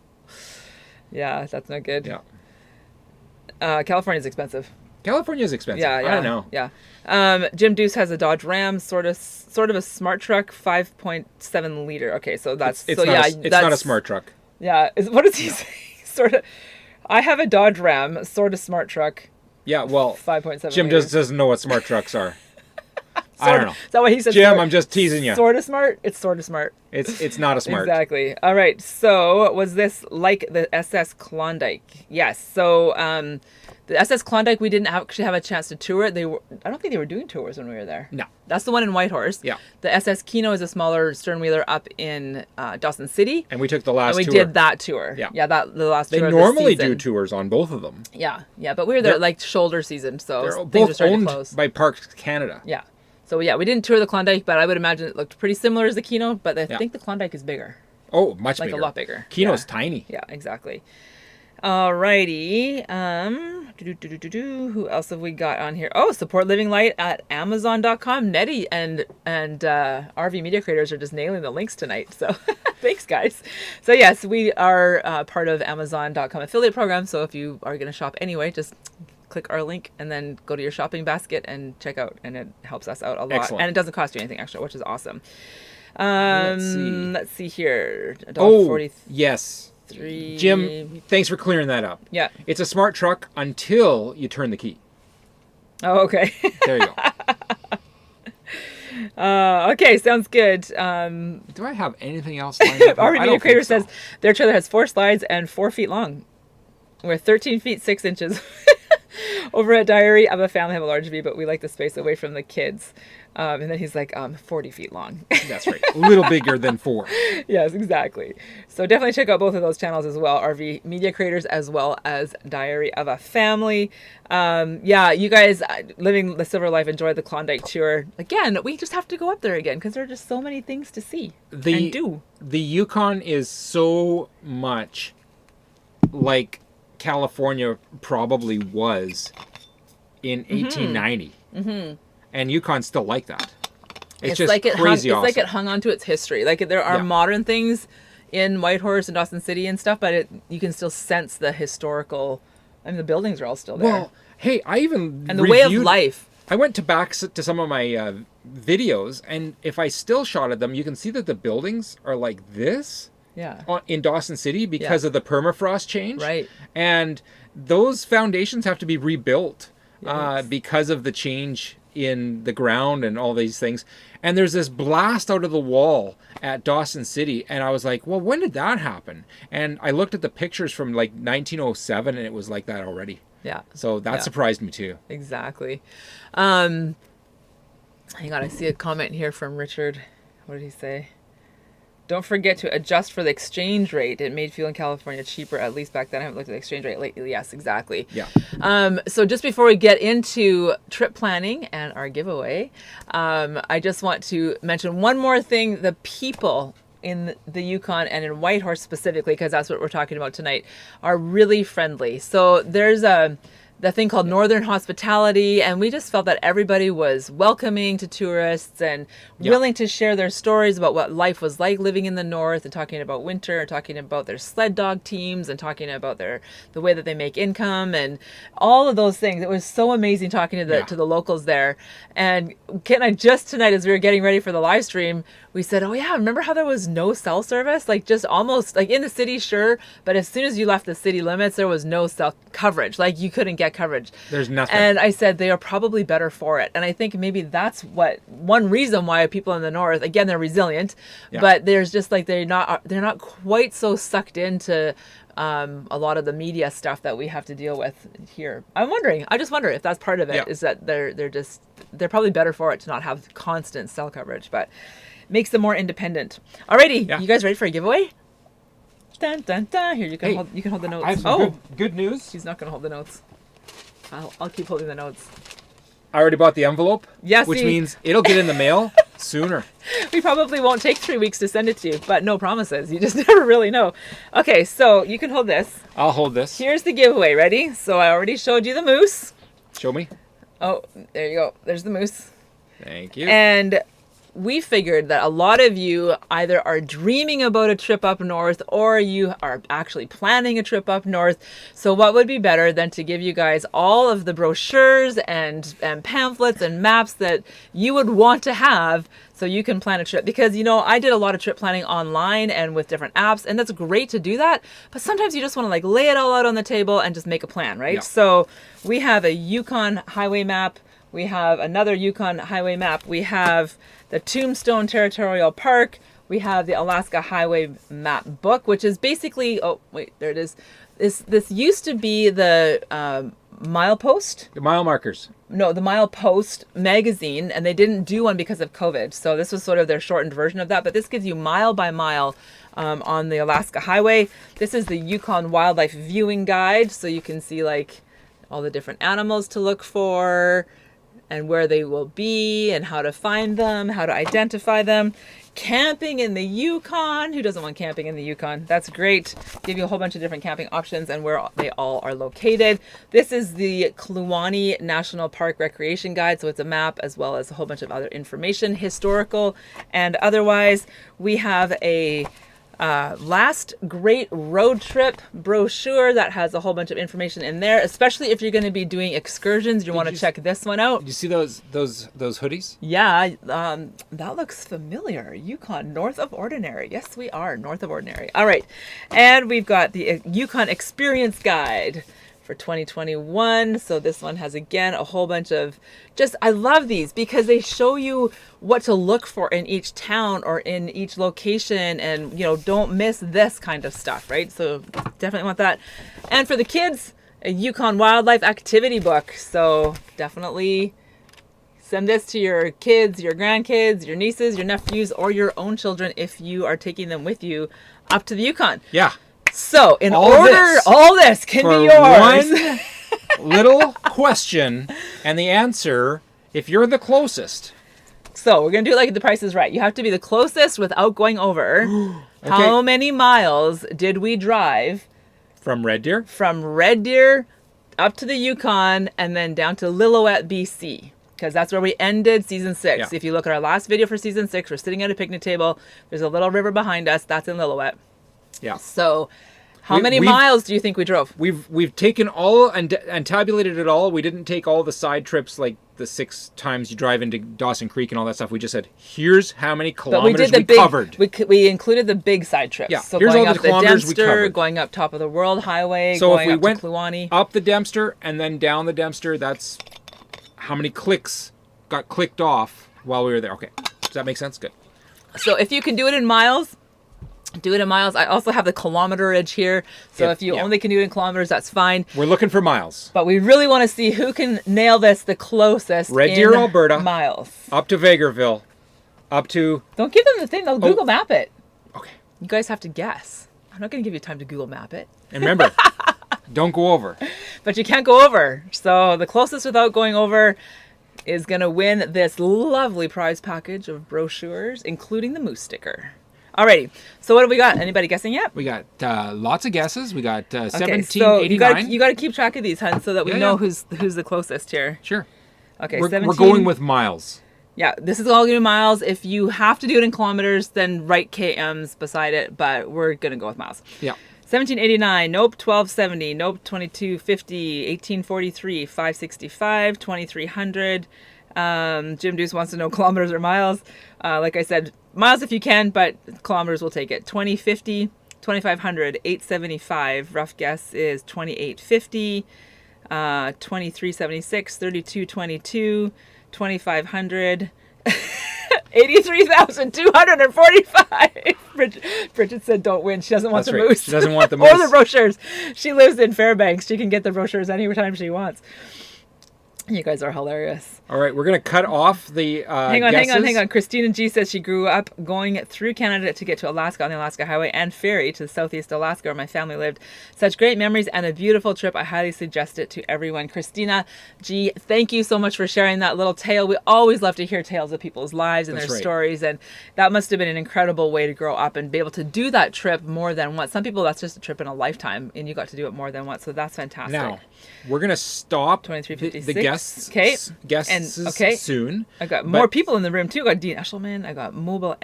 Yeah, that's not good. Yeah, California's expensive. California is expensive. Yeah, yeah. I don't know. Yeah. Jim Deuce has a Dodge Ram, sort of a smart truck, 5.7 liter. Okay, so that's It's so not yeah. it's not a smart truck. Yeah. What does he say? Sort of. I have a Dodge Ram, sort of smart truck, Yeah, well, 5.7 Jim liters. just doesn't know what smart trucks are. I don't know. Is that what he said? Jim, I'm just teasing you. Sort of smart? It's sort of smart. It's not a smart. Exactly. All right. So was this like the SS Klondike? Yes. So the SS Klondike, we didn't actually have a chance to tour it. I don't think they were doing tours when we were there. No. That's the one in Whitehorse. Yeah. The SS Kino is a smaller sternwheeler up in Dawson City. And we took the last And we tour. did that tour. Yeah. Yeah, the last They tour normally of the do season. tours on both of them. Yeah, but we were there They're- like shoulder season, so They're things are both starting owned to close. by Parks Canada. Yeah. So yeah, we didn't tour the Klondike, but I would imagine it looked pretty similar as the Kino, but I think the Klondike is bigger. Oh, much Like bigger. a lot bigger. Kino's Yeah. tiny. Yeah, exactly. Alrighty. Who else have we got on here? Oh, support Living Light at Amazon.com. Nettie and RV Media Creators are just nailing the links tonight. So thanks, guys. So yes, we are part of Amazon.com affiliate program. So if you are going to shop anyway, just click our link and then go to your shopping basket and check out, and it helps us out a lot. Excellent. And it doesn't cost you anything extra, which is awesome. Let's see. Let's see here. Oh, yes. $1.43. Jim, thanks for clearing that up. Yeah. It's a smart truck until you turn the key. Oh, okay. There you go. Okay, sounds good. Do I have anything else lined up? Our I Media don't Creator think so. says their trailer has 4 slides and 4 feet long. We're 13 feet 6 inches. Over at Diary of a Family, have a large V, but we like the space away from the kids. And then he's like, 40 feet long. That's right. A little bigger than 4. Yes, exactly. So definitely check out both of those channels as well. RV Media Creators as well as Diary of a Family. Yeah, you guys living the Silver Life, enjoy the Klondike tour. Again, we just have to go up there again because there are just so many things to see and do. The Yukon is so much like California probably was in 1890. Mm-hmm. And Yukon's still like that. It's just like crazy awesome. It's like it hung on to its history. Like there are modern things in Whitehorse and Dawson City and stuff, but you can still sense the historical. I mean, the buildings are all still there. Well, hey, I even and the way of life. I went back to some of my videos, and if I still shotted them, you can see that the buildings are like this. Yeah. In Dawson City because of the permafrost change. Right. And those foundations have to be rebuilt Yes. because of the change in the ground and all these things. And there's this blast out of the wall at Dawson City. And I was like, well, when did that happen? And I looked at the pictures from like 1907 and it was like that already. Yeah. So that surprised me too. Exactly. Hang on, I see a comment here from Richard. What did he say? Don't forget to adjust for the exchange rate. It made fuel in California cheaper, at least back then. I haven't looked at the exchange rate lately. Yes, exactly. Yeah. So just before we get into trip planning and our giveaway, I just want to mention one more thing. The people in the Yukon and in Whitehorse specifically, because that's what we're talking about tonight, are really friendly. So there's the thing called Northern Hospitality, and we just felt that everybody was welcoming to tourists and willing to share their stories about what life was like living in the north, and talking about winter, and talking about their sled dog teams, and talking about the way that they make income and all of those things. It was so amazing talking to the locals there. And Kit and I just tonight, as we were getting ready for the live stream, we said, oh yeah, remember how there was no cell service? Like just almost like in the city, sure, but as soon as you left the city limits, there was no cell coverage. Like you couldn't get coverage. There's nothing. And I said they are probably better for it. And I think maybe that's one reason why people in the north, again, they're resilient, but there's just like they're not quite so sucked into a lot of the media stuff that we have to deal with here. I just wonder if that's part of it, is that they're probably better for it to not have constant cell coverage, but makes them more independent. Alrighty, you guys ready for a giveaway? Dun, dun, dun. Here, you can hold the notes. I have some good news. She's not gonna hold the notes. I'll keep holding the notes. I already bought the envelope. Yes, which means it'll get in the mail sooner. We probably won't take 3 weeks to send it to you, but no promises. You just never really know. Okay, so you can hold this. I'll hold this. Here's the giveaway. Ready? So I already showed you the moose. Show me. Oh, there you go. There's the moose. Thank you. And we figured that a lot of you either are dreaming about a trip up north or you are actually planning a trip up north. So what would be better than to give you guys all of the brochures and pamphlets and maps that you would want to have so you can plan a trip. Because, you know, I did a lot of trip planning online and with different apps, and that's great to do that. But sometimes you just want to like lay it all out on the table and just make a plan, right? Yeah. So we have a Yukon highway map. We have another Yukon highway map. We have the Tombstone Territorial Park. We have the Alaska Highway Map book, which is basically, oh, wait, there it is. This used to be the Milepost. The mile markers. No, the Milepost magazine, and they didn't do one because of COVID. So this was sort of their shortened version of that. But this gives you mile by mile on the Alaska Highway. This is the Yukon Wildlife Viewing Guide. So you can see like all the different animals to look for and where they will be and how to find them, how to identify them. Camping in the Yukon. Who doesn't want camping in the Yukon? That's great. Give you a whole bunch of different camping options and where they all are located. This is the Kluane National Park Recreation Guide. So it's a map as well as a whole bunch of other information, historical and otherwise. We have a last great road trip brochure that has a whole bunch of information in there, especially if you're going to be doing excursions. You want to check this one out. Did you see those hoodies? Yeah, that looks familiar. Yukon, north of ordinary. Yes, we are north of ordinary. All right, and we've got the Yukon Experience Guide for 2021. So this one has, again, a whole bunch of I love these because they show you what to look for in each town or in each location, and, you know, don't miss this kind of stuff, right? So definitely want that. And for the kids, a Yukon Wildlife Activity book. So definitely send this to your kids, your grandkids, your nieces, your nephews, or your own children if you are taking them with you up to the Yukon. Yeah. So, all this can be yours. One little question, and the answer, if you're the closest. So, we're going to do it like The Price is Right. You have to be the closest without going over. Okay. How many miles did we drive? From Red Deer? From Red Deer up to the Yukon and then down to Lillooet, BC. Because that's where we ended season 6. Yeah. If you look at our last video for season 6, we're sitting at a picnic table. There's a little river behind us. That's in Lillooet. Yeah. So, how many miles do you think we drove? We've taken all and tabulated it all. We didn't take all the side trips, like the 6 times you drive into Dawson Creek and all that stuff. We just said, here's how many kilometers we covered. We included the big side trips. Yeah. So here's going all up the kilometers we Dempster, covered. going up top of the World Highway, so going if we up went to Kluane. up the Dempster and then down the Dempster, that's how many clicks got clicked off while we were there. Okay. Does that make sense? Good. So if you can do it in miles, do it in miles. I also have the kilometerage here. So if you only can do it in kilometers, that's fine. We're looking for miles. But we really want to see who can nail this the closest. Red Deer, Alberta. Miles. Up to Vegreville. Up to... Don't give them the thing. They'll Google map it. Okay. You guys have to guess. I'm not going to give you time to Google map it. And remember, don't go over. But you can't go over. So the closest without going over is going to win this lovely prize package of brochures, including the moose sticker. Alrighty, so what have we got? Anybody guessing yet? We got lots of guesses. We got 1789. So you got to keep track of these, hun, so that we know who's the closest here. Sure. Okay, we're going with miles. Yeah, this is all going to be miles. If you have to do it in kilometers, then write KMs beside it, but we're going to go with miles. Yeah. 1789, nope, 1270, nope, 2250, 1843, 565, 2300. Jim Deuce wants to know kilometers or miles. Like I said, miles if you can, but kilometers will take it. 2050, 2500, 875. Rough guess is 2850, 2376, 3222, 2500. 83,245. Bridget said don't win. She doesn't want the moose. She doesn't want the moose. Or the brochures. She lives in Fairbanks. She can get the brochures anytime she wants. You guys are hilarious. All right, we're going to cut off the hang on. Christina G says she grew up going through Canada to get to Alaska on the Alaska Highway and ferry to southeast Alaska where my family lived. Such great memories and a beautiful trip. I highly suggest it to everyone. Christina G, thank you so much for sharing that little tale. We always love to hear tales of people's lives and their stories, and that must have been an incredible way to grow up and be able to do that trip more than once. Some people, that's just a trip in a lifetime, and you got to do it more than once, so that's fantastic. Now, we're going to stop the guests. Okay. Guests okay. soon. I got more people in the room too. I got Dean Eshelman. I got Mobile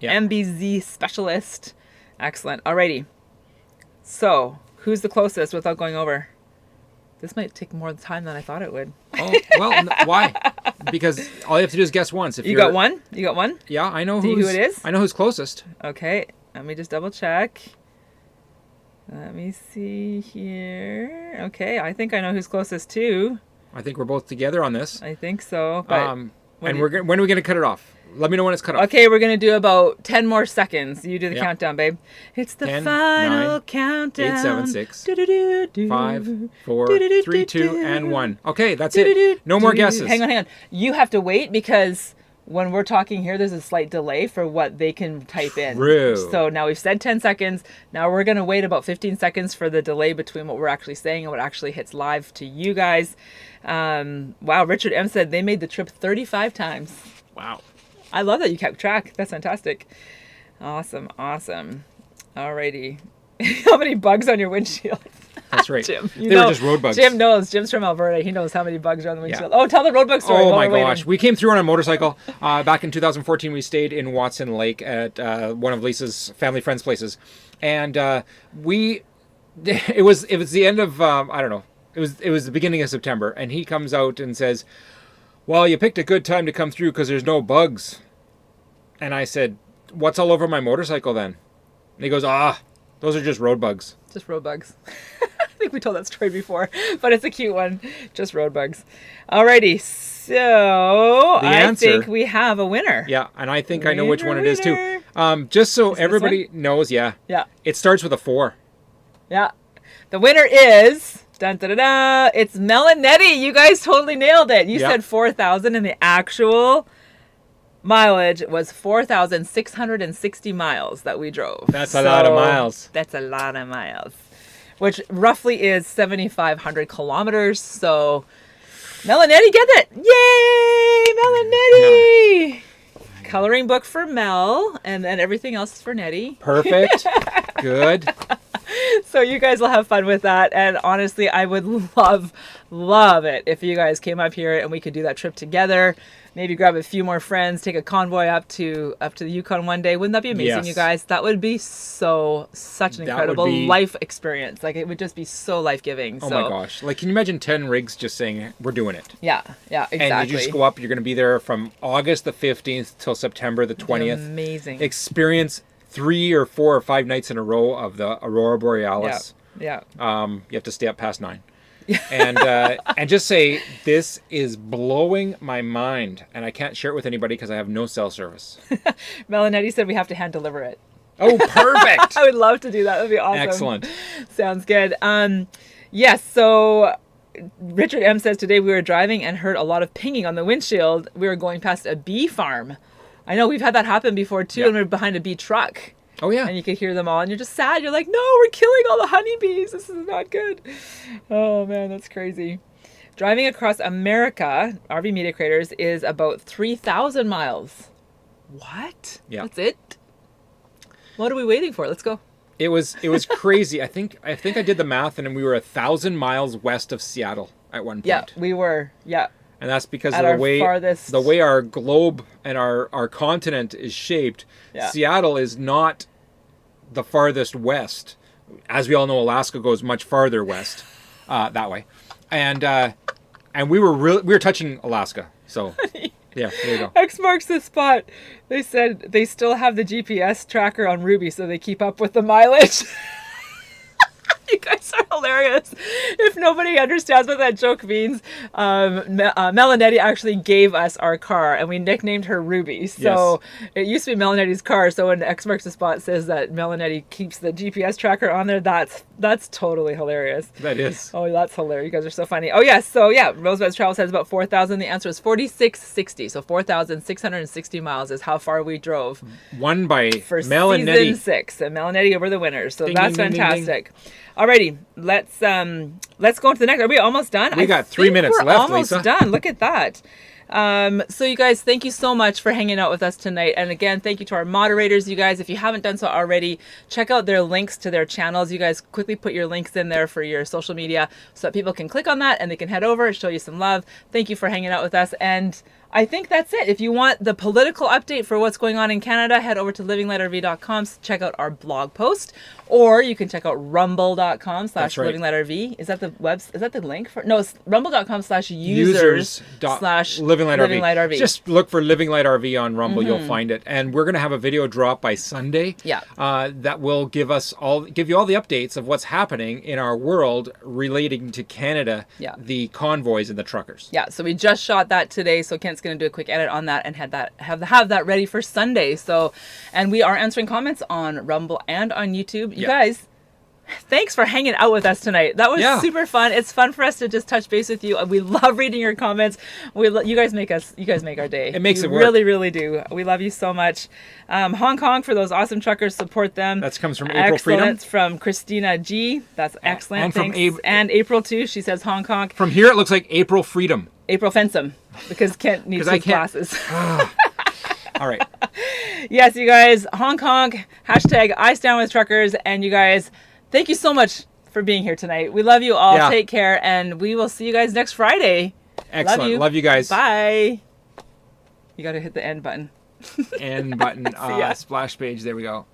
MBZ Specialist. Excellent. Alrighty. So, who's the closest without going over? This might take more time than I thought it would. Oh, well, why? Because all you have to do is guess once. If you got one? You got one? Yeah, I know who it is. I know who's closest. Okay, let me just double check. Let me see here. Okay, I think I know who's closest too. I think we're both together on this. I think so. But when are we going to cut it off? Let me know when it's cut off. Okay, we're going to do about 10 more seconds. You do the countdown, babe. It's the 10, final 9, countdown. 8, 7, 6, 5, 4, 3, 2, and 1. Okay, that's it. No more guesses. Hang on. You have to wait because when we're talking here, there's a slight delay for what they can type in. True. So now we've said 10 seconds. Now we're going to wait about 15 seconds for the delay between what we're actually saying and what actually hits live to you guys. Wow, Richard M. said they made the trip 35 times. Wow. I love that you kept track. That's fantastic. Awesome. Alrighty. How many bugs on your windshield? That's right. Jim, they were just road bugs. Jim knows. Jim's from Alberta. He knows how many bugs are on the windshield. Yeah. Oh, tell the road bug story. Oh my gosh. We came through on a motorcycle. Back in 2014, we stayed in Watson Lake at one of Lisa's family friends' places. And it was the end of, I don't know. It was the beginning of September. And he comes out and says, well, you picked a good time to come through because there's no bugs. And I said, what's all over my motorcycle then? And he goes, those are just road bugs. Just road bugs. I think we told that story before, but it's a cute one. Just road bugs. Alrighty, so I think we have a winner. Yeah, and I think I know which one it is too. Just so everybody knows, yeah. It starts with a 4. Yeah. The winner is... Dun, da, da, da. It's Melanetti. You guys totally nailed it. You said 4,000 and the actual mileage was 4,660 miles that we drove. That's a lot of miles. That's a lot of miles. Which roughly is 7,500 kilometers. So Melanetti gets it. Yay, Melanetti. Coloring book for Mel, and then everything else is for Nettie. Perfect. Good. So you guys will have fun with that, and honestly, I would love it if you guys came up here and we could do that trip together. Maybe grab a few more friends, take a convoy up to the Yukon one day. Wouldn't that be amazing, you guys? That would be such an incredible life experience. Like, it would just be so life-giving. Oh my gosh. Like, can you imagine 10 rigs just saying, we're doing it? Yeah, exactly. And you just go up, you're going to be there from August the 15th till September the 20th. Amazing. Experience 3 or 4 or 5 nights in a row of the Aurora Borealis. Yeah. You have to stay up past 9. And just say, this is blowing my mind, and I can't share it with anybody because I have no cell service. Melanetti said we have to hand deliver it. Oh, perfect. I would love to do that. That would be awesome. Excellent. Sounds good. Yes, so Richard M. says today we were driving and heard a lot of pinging on the windshield. We were going past a bee farm. I know we've had that happen before too, and we're behind a bee truck. Oh, yeah. And you could hear them all, and you're just sad. You're like, no, we're killing all the honeybees. This is not good. Oh, man, that's crazy. Driving across America, RV Media Creators, is about 3,000 miles. What? Yeah. That's it? What are we waiting for? Let's go. It was crazy. I think I did the math, and we were 1,000 miles west of Seattle at one point. Yeah, we were. Yeah. And that's because of the way our globe and our continent is shaped. Yeah. Seattle is not the farthest west. As we all know, Alaska goes much farther west that way. And we were touching Alaska. So yeah, there you go. X marks the spot. They said they still have the GPS tracker on Ruby, so they keep up with the mileage. You guys are hilarious. If nobody understands what that joke means, Melanetti actually gave us our car, and we nicknamed her Ruby. So It used to be Melanetti's car. So when X marks the spot says that Melanetti keeps the GPS tracker on there, that's totally hilarious. That is. Oh, that's hilarious. You guys are so funny. Oh, yes. So, yeah, Rosebud's Travel says about 4,000. The answer is 4,660. So 4,660 miles is how far we drove. Won by for Melanetti. Season 6. And Melanetti over the winners. So ding, that's ding, fantastic. Ding, ding. Alrighty, let's go on to the next. Are we almost done? We got 3 minutes left, We're almost Lisa. done. Look at that. So you guys, thank you so much for hanging out with us tonight. And again, thank you to our moderators. You guys, if you haven't done so already, check out their links to their channels. You guys quickly put your links in there for your social media so that people can click on that and they can head over and show you some love. Thank you for hanging out with us. And I think that's it. If you want the political update for what's going on in Canada, head over to livinglightRV.com, check out our blog post, or you can check out rumble.com/livinglightRV. Is that the is that the link for? No, it's rumble.com/users/livinglightRV. Just look for Living Light RV on Rumble, you'll find it. And we're going to have a video drop by Sunday. Yeah. That will give you all the updates of what's happening in our world relating to Canada, the convoys and the truckers. Yeah, so we just shot that today, so Kent's going to do a quick edit on that and have that ready for Sunday. So, and we are answering comments on Rumble and on YouTube. You guys, thanks for hanging out with us tonight. That was super fun. It's fun for us to just touch base with you. We love reading your comments. You guys make our day. It makes it work. Really, really do. We love you so much. Hong Kong, for those awesome truckers, support them. That comes from April Freedom. From Christina G. That's excellent. And thanks. And April too. She says Hong Kong. From here, it looks like April Freedom. April Fensom, because Kent needs his glasses. All right. Yes, you guys, Hong Kong, hashtag I stand with truckers. And you guys, thank you so much for being here tonight. We love you all. Yeah. Take care. And we will see you guys next Friday. Excellent. Love you guys. Bye. You got to hit the end button. End button. Splash page. There we go.